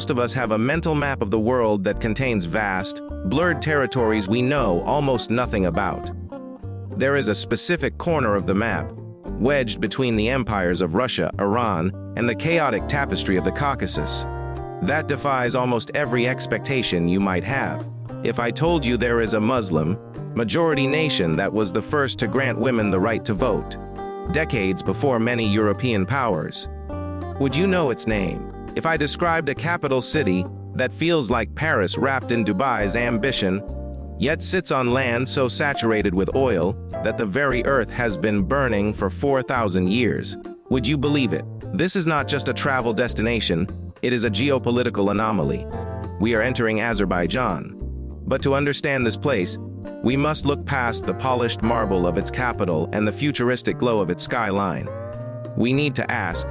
most of us have a mental map of the world that contains vast, blurred territories we know almost nothing about. There is a specific corner of the map, wedged between the empires of Russia, Iran, and the chaotic tapestry of the Caucasus, that defies almost every expectation you might have. If I told you there is a Muslim majority nation that was the first to grant women the right to vote, decades before many European powers, would you know its name? If I described a capital city that feels like Paris wrapped in Dubai's ambition, yet sits on land so saturated with oil that the very earth has been burning for 4,000 years, would you believe it? This is not just a travel destination, it is a geopolitical anomaly. We are entering Azerbaijan. But to understand this place, we must look past the polished marble of its capital and the futuristic glow of its skyline. We need to ask,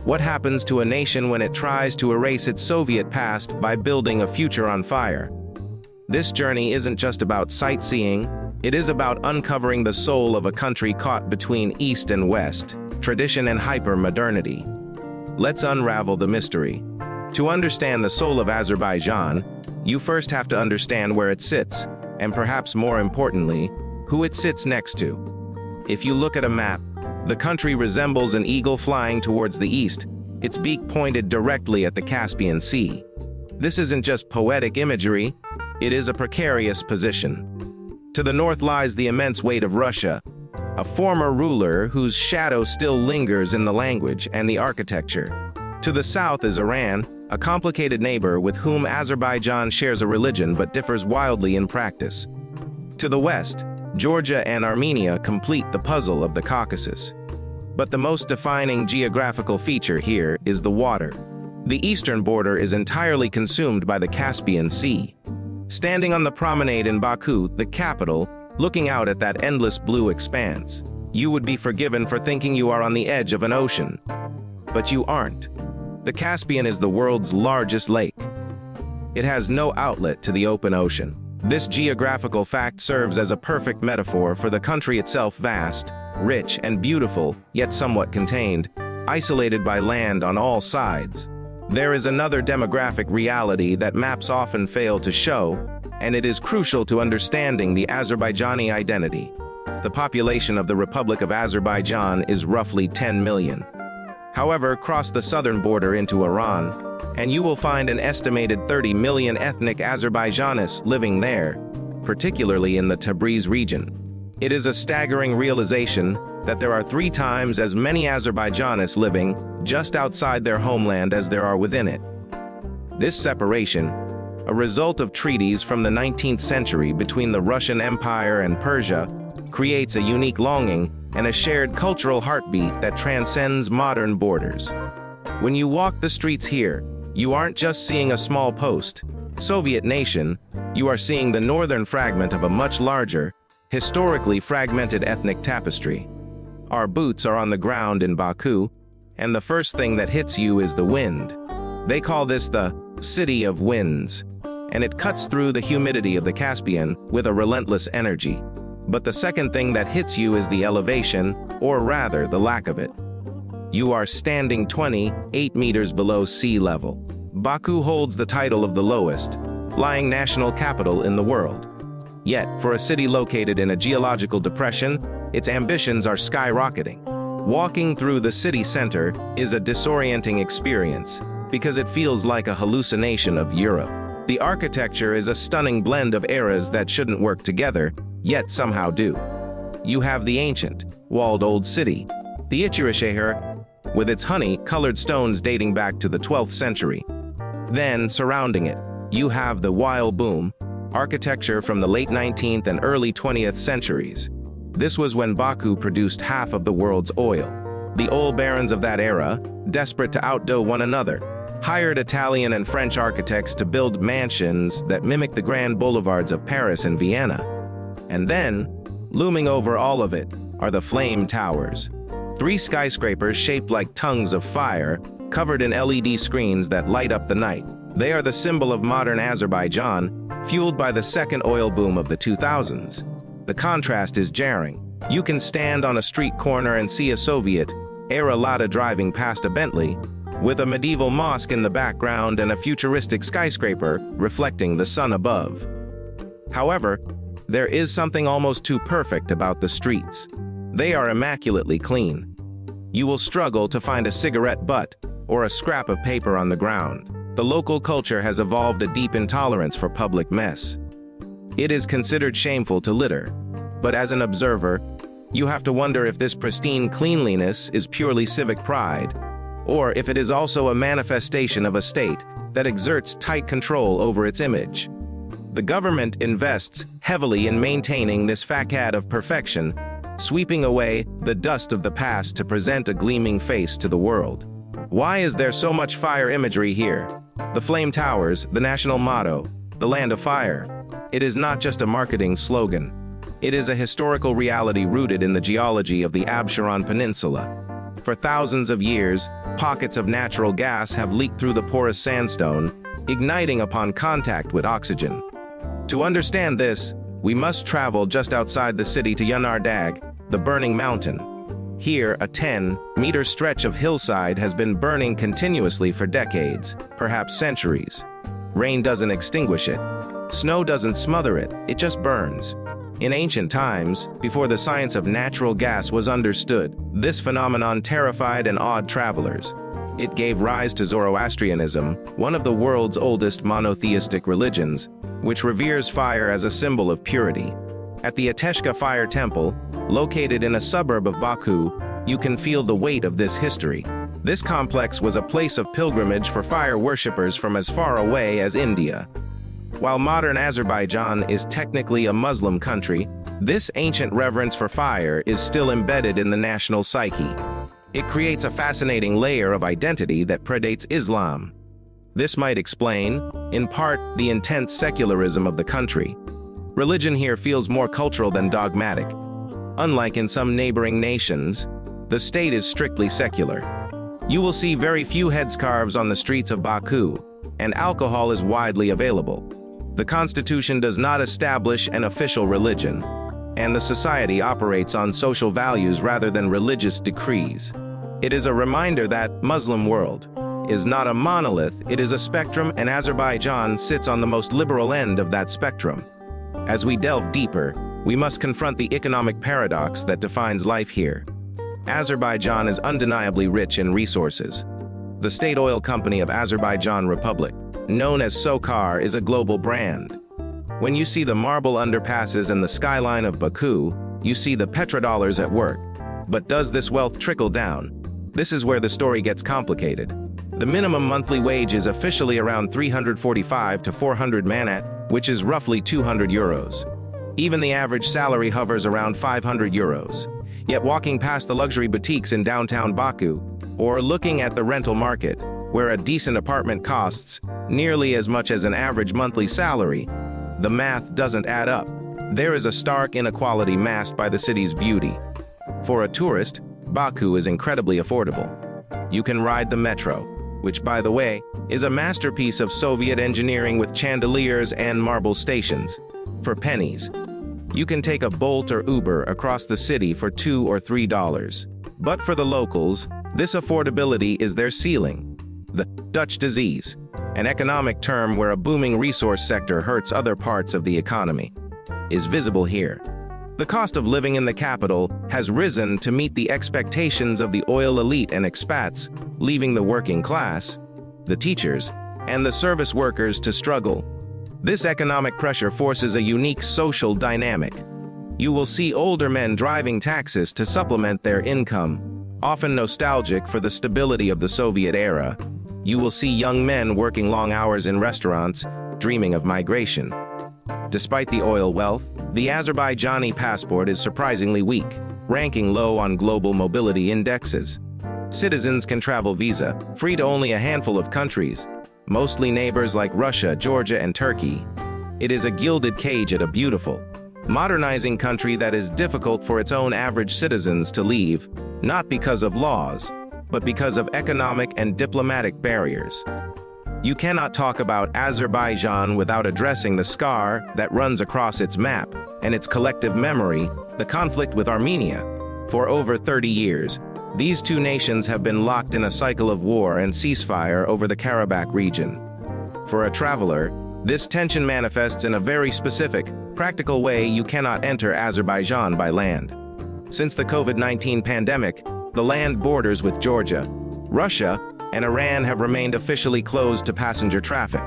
what happens to a nation when it tries to erase its Soviet past by building a future on fire? This journey isn't just about sightseeing, it is about uncovering the soul of a country caught between East and West, tradition and hyper-modernity. Let's unravel the mystery. To understand the soul of Azerbaijan, you first have to understand where it sits, and perhaps more importantly, who it sits next to. If you look at a map, the country resembles an eagle flying towards the east, its beak pointed directly at the Caspian Sea. This isn't just poetic imagery, it is a precarious position. To the north lies the immense weight of Russia, a former ruler whose shadow still lingers in the language and the architecture. To the south is Iran, a complicated neighbor with whom Azerbaijan shares a religion but differs wildly in practice. To the west, Georgia and Armenia complete the puzzle of the Caucasus. But the most defining geographical feature here is the water. The eastern border is entirely consumed by the Caspian Sea. Standing on the promenade in Baku, the capital, looking out at that endless blue expanse, you would be forgiven for thinking you are on the edge of an ocean. But you aren't. The Caspian is the world's largest lake. It has no outlet to the open ocean. This geographical fact serves as a perfect metaphor for the country itself: vast, rich, and beautiful, yet somewhat contained, isolated by land on all sides. There is another demographic reality that maps often fail to show, and it is crucial to understanding the Azerbaijani identity. The population of the Republic of Azerbaijan is roughly 10 million. However, cross the southern border into Iran, and you will find an estimated 30 million ethnic Azerbaijanis living there, particularly in the Tabriz region. It is a staggering realization that there are 3 times as many Azerbaijanis living just outside their homeland as there are within it. This separation, a result of treaties from the 19th century between the Russian Empire and Persia, creates a unique longing and a shared cultural heartbeat that transcends modern borders. When you walk the streets here, you aren't just seeing a small post-Soviet nation, you are seeing the northern fragment of a much larger, historically fragmented ethnic tapestry. Our boots are on the ground in Baku, and the first thing that hits you is the wind. They call this the City of Winds, and it cuts through the humidity of the Caspian with a relentless energy. But the second thing that hits you is the elevation, or rather the lack of it. You are standing 28 meters below sea level. Baku holds the title of the lowest lying national capital in the world. Yet, for a city located in a geological depression, its ambitions are skyrocketing. Walking through the city center is a disorienting experience because it feels like a hallucination of Europe. The architecture is a stunning blend of eras that shouldn't work together, yet somehow do. You have the ancient, walled old city, the Içerişehir, with its honey-colored stones dating back to the 12th century. Then, surrounding it, you have the wild boom, architecture from the late 19th and early 20th centuries. This was when Baku produced half of the world's oil. The oil barons of that era, desperate to outdo one another, hired Italian and French architects to build mansions that mimic the grand boulevards of Paris and Vienna. And then, looming over all of it, are the flame towers. 3 skyscrapers shaped like tongues of fire, covered in LED screens that light up the night. They are the symbol of modern Azerbaijan, fueled by the second oil boom of the 2000s. The contrast is jarring. You can stand on a street corner and see a Soviet-era Lada driving past a Bentley, with a medieval mosque in the background and a futuristic skyscraper reflecting the sun above. However, there is something almost too perfect about the streets. They are immaculately clean. You will struggle to find a cigarette butt or a scrap of paper on the ground. The local culture has evolved a deep intolerance for public mess. It is considered shameful to litter, but as an observer, you have to wonder if this pristine cleanliness is purely civic pride, or if it is also a manifestation of a state that exerts tight control over its image. The government invests heavily in maintaining this facade of perfection, sweeping away the dust of the past to present a gleaming face to the world. Why is there so much fire imagery here? The flame towers, the national motto, the land of fire. It is not just a marketing slogan. It is a historical reality rooted in the geology of the Absheron Peninsula. For thousands of years, pockets of natural gas have leaked through the porous sandstone, igniting upon contact with oxygen. To understand this, we must travel just outside the city to Yanardag, the burning mountain. Here, a 10-meter stretch of hillside has been burning continuously for decades, perhaps centuries. Rain doesn't extinguish it. Snow doesn't smother it, it just burns. In ancient times, before the science of natural gas was understood, this phenomenon terrified and awed travelers. It gave rise to Zoroastrianism, one of the world's oldest monotheistic religions, which reveres fire as a symbol of purity. At the Ateshka Fire Temple, located in a suburb of Baku, you can feel the weight of this history. This complex was a place of pilgrimage for fire worshippers from as far away as India. While modern Azerbaijan is technically a Muslim country, this ancient reverence for fire is still embedded in the national psyche. It creates a fascinating layer of identity that predates Islam. This might explain, in part, the intense secularism of the country. Religion here feels more cultural than dogmatic. Unlike in some neighboring nations, the state is strictly secular. You will see very few headscarves on the streets of Baku, and alcohol is widely available. The constitution does not establish an official religion, and the society operates on social values rather than religious decrees. It is a reminder that Muslim world is not a monolith, it is a spectrum, and Azerbaijan sits on the most liberal end of that spectrum. As we delve deeper, we must confront the economic paradox that defines life here. Azerbaijan is undeniably rich in resources. The state oil company of Azerbaijan Republic, known as SOCAR, is a global brand. When you see the marble underpasses and the skyline of Baku, you see the petrodollars at work. But does this wealth trickle down? This is where the story gets complicated. The minimum monthly wage is officially around 345 to 400 manat, which is roughly 200 euros. Even the average salary hovers around 500 euros. Yet walking past the luxury boutiques in downtown Baku, or looking at the rental market, where a decent apartment costs nearly as much as an average monthly salary, the math doesn't add up. There is a stark inequality masked by the city's beauty. For a tourist, Baku is incredibly affordable. You can ride the metro, which, by the way, is a masterpiece of Soviet engineering with chandeliers and marble stations, for pennies. You can take a Bolt or Uber across the city for $2 or $3. But for the locals, this affordability is their ceiling. The Dutch disease, an economic term where a booming resource sector hurts other parts of the economy, is visible here. The cost of living in the capital has risen to meet the expectations of the oil elite and expats, leaving the working class, the teachers, and the service workers to struggle. This economic pressure forces a unique social dynamic. You will see older men driving taxis to supplement their income, often nostalgic for the stability of the Soviet era. You will see young men working long hours in restaurants, dreaming of migration. Despite the oil wealth, the Azerbaijani passport is surprisingly weak, ranking low on global mobility indexes. Citizens can travel visa-free to only a handful of countries, mostly neighbors like Russia, Georgia, and Turkey. It is a gilded cage at a beautiful, modernizing country that is difficult for its own average citizens to leave, not because of laws, but because of economic and diplomatic barriers. You cannot talk about Azerbaijan without addressing the scar that runs across its map and its collective memory, the conflict with Armenia. For over 30 years, These two nations have been locked in a cycle of war and ceasefire over the Karabakh region. For a traveler, this tension manifests in a very specific, practical way. You cannot enter Azerbaijan by land. Since the COVID-19 pandemic, the land borders with Georgia, Russia, and Iran have remained officially closed to passenger traffic.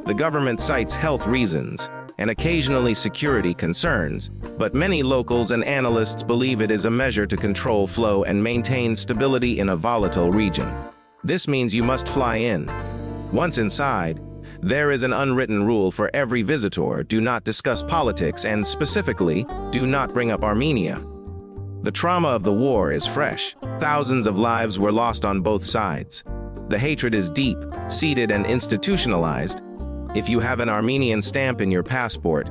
The government cites health reasons and occasionally security concerns, but many locals and analysts believe it is a measure to control flow and maintain stability in a volatile region. This means you must fly in. Once inside, there is an unwritten rule for every visitor: do not discuss politics and, specifically, do not bring up Armenia. The trauma of the war is fresh. Thousands of lives were lost on both sides. The hatred is deep, seated, and institutionalized. If you have an Armenian stamp in your passport,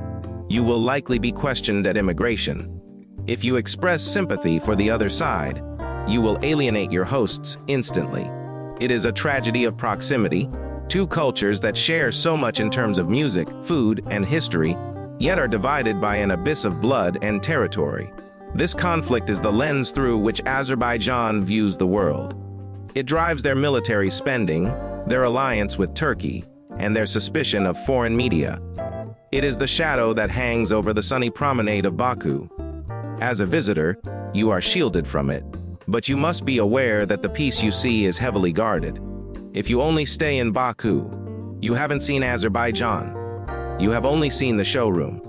you will likely be questioned at immigration. If you express sympathy for the other side, you will alienate your hosts instantly. It is a tragedy of proximity. Two cultures that share so much in terms of music, food, and history, yet are divided by an abyss of blood and territory. This conflict is the lens through which Azerbaijan views the world. It drives their military spending, their alliance with Turkey, and their suspicion of foreign media. It is the shadow that hangs over the sunny promenade of Baku. As a visitor, you are shielded from it, but you must be aware that the peace you see is heavily guarded. If you only stay in Baku, you haven't seen Azerbaijan. You have only seen the showroom.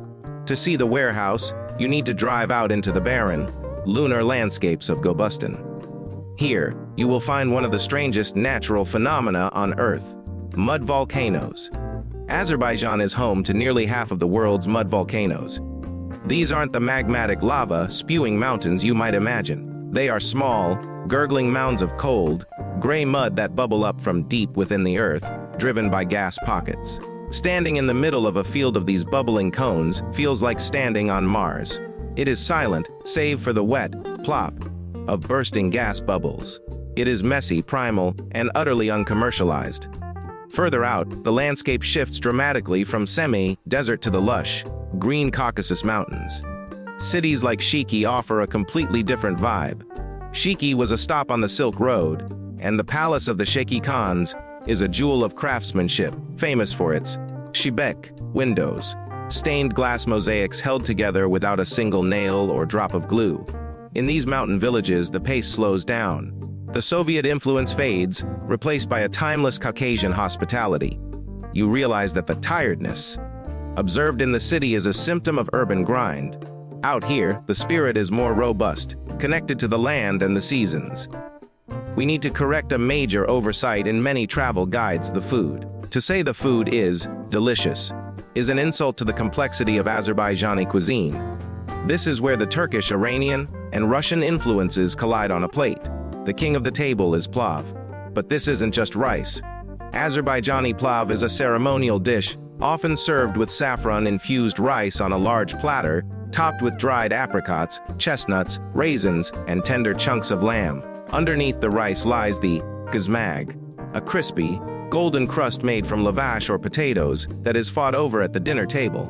To see the warehouse, you need to drive out into the barren, lunar landscapes of Gobustan. Here, you will find one of the strangest natural phenomena on Earth: mud volcanoes. Azerbaijan is home to nearly half of the world's mud volcanoes. These aren't the magmatic lava spewing mountains you might imagine. They are small, gurgling mounds of cold, gray mud that bubble up from deep within the earth, driven by gas pockets. Standing in the middle of a field of these bubbling cones feels like standing on Mars. It is silent, save for the wet plop of bursting gas bubbles. It is messy, primal, and utterly uncommercialized. Further out, the landscape shifts dramatically from semi-desert to the lush, green Caucasus Mountains. Cities like Shiki offer a completely different vibe. Shiki was a stop on the Silk Road, and the Palace of the Sheikh Khans is a jewel of craftsmanship, famous for its shibek windows, stained glass mosaics held together without a single nail or drop of glue. In these mountain villages, the pace slows down. The Soviet influence fades, replaced by a timeless Caucasian hospitality. You realize that the tiredness observed in the city is a symptom of urban grind. Out here, the spirit is more robust, connected to the land and the seasons. We need to correct a major oversight in many travel guides: the food. To say the food is delicious is an insult to the complexity of Azerbaijani cuisine. This is where the Turkish, Iranian, and Russian influences collide on a plate. The king of the table is plav. But this isn't just rice. Azerbaijani plav is a ceremonial dish, often served with saffron-infused rice on a large platter, topped with dried apricots, chestnuts, raisins, and tender chunks of lamb. Underneath the rice lies the gazmag, a crispy, golden crust made from lavash or potatoes that is fought over at the dinner table.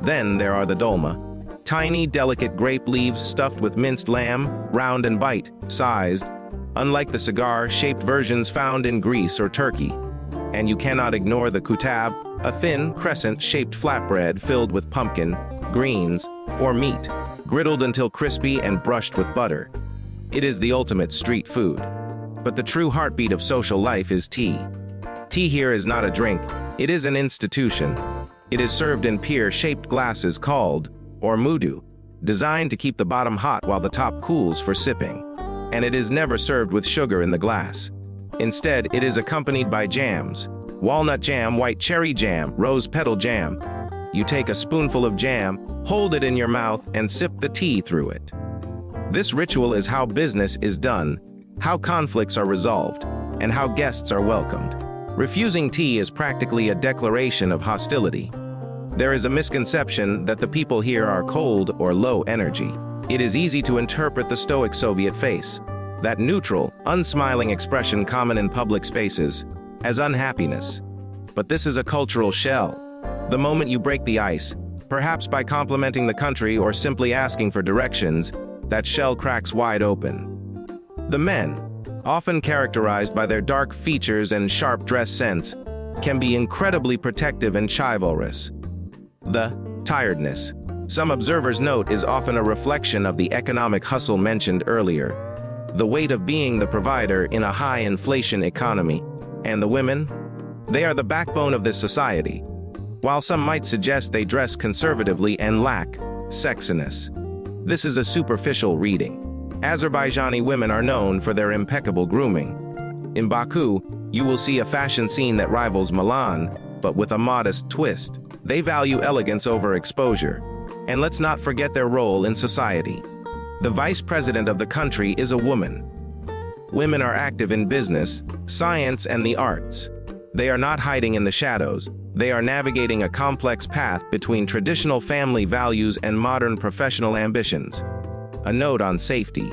Then there are the dolma, tiny, delicate grape leaves stuffed with minced lamb, round and bite-sized, unlike the cigar-shaped versions found in Greece or Turkey. And you cannot ignore the kutab, a thin, crescent-shaped flatbread filled with pumpkin, greens, or meat, griddled until crispy and brushed with butter. It is the ultimate street food. But the true heartbeat of social life is tea. Tea here is not a drink, it is an institution. It is served in pear-shaped glasses called ormudu, designed to keep the bottom hot while the top cools for sipping. And it is never served with sugar in the glass. Instead, it is accompanied by jams: walnut jam, white cherry jam, rose petal jam. You take a spoonful of jam, hold it in your mouth, and sip the tea through it. This ritual is how business is done, how conflicts are resolved, and how guests are welcomed. Refusing tea is practically a declaration of hostility. There is a misconception that the people here are cold or low energy. It is easy to interpret the stoic Soviet face, that neutral, unsmiling expression common in public spaces, as unhappiness. But this is a cultural shell. The moment you break the ice, perhaps by complimenting the country or simply asking for directions, that shell cracks wide open. The men, often characterized by their dark features and sharp dress sense, can be incredibly protective and chivalrous. The tiredness, some observers note, is often a reflection of the economic hustle mentioned earlier, the weight of being the provider in a high-inflation economy. And the women? They are the backbone of this society. While some might suggest they dress conservatively and lack sexiness, this is a superficial reading. Azerbaijani women are known for their impeccable grooming. In Baku, you will see a fashion scene that rivals Milan, but with a modest twist. They value elegance over exposure. And let's not forget their role in society. The vice president of the country is a woman. Women are active in business, science, and the arts. They are not hiding in the shadows. They are navigating a complex path between traditional family values and modern professional ambitions. A note on safety.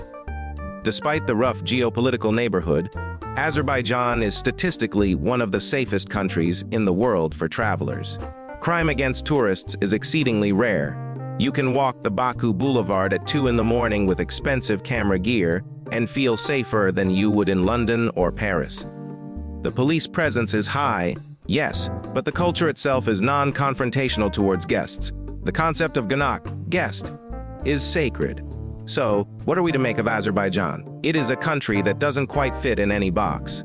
Despite the rough geopolitical neighborhood, Azerbaijan is statistically one of the safest countries in the world for travelers. Crime against tourists is exceedingly rare. You can walk the Baku Boulevard at 2 in the morning with expensive camera gear and feel safer than you would in London or Paris. The police presence is high, yes, but the culture itself is non-confrontational towards guests. The concept of ganak, guest, is sacred. So, what are we to make of Azerbaijan? It is a country that doesn't quite fit in any box.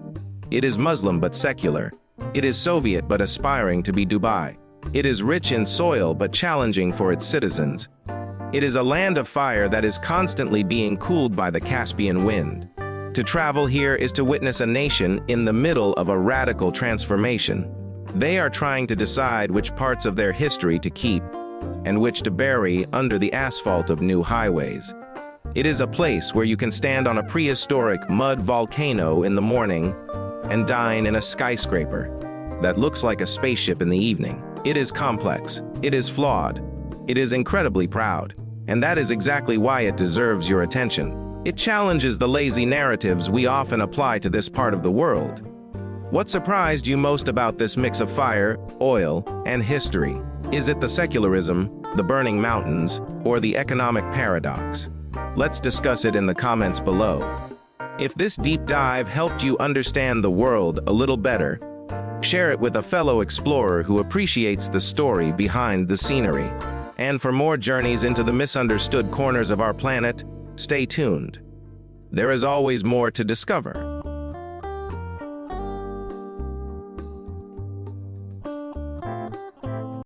It is Muslim but secular. It is Soviet but aspiring to be Dubai. It is rich in soil but challenging for its citizens. It is a land of fire that is constantly being cooled by the Caspian wind. To travel here is to witness a nation in the middle of a radical transformation. They are trying to decide which parts of their history to keep and which to bury under the asphalt of new highways. It is a place where you can stand on a prehistoric mud volcano in the morning and dine in a skyscraper that looks like a spaceship in the evening. It is complex, it is flawed, it is incredibly proud, and that is exactly why it deserves your attention. It challenges the lazy narratives we often apply to this part of the world. What surprised you most about this mix of fire, oil, and history? Is it the secularism, the burning mountains, or the economic paradox? Let's discuss it in the comments below. If this deep dive helped you understand the world a little better, share it with a fellow explorer who appreciates the story behind the scenery. And for more journeys into the misunderstood corners of our planet, stay tuned. There is always more to discover.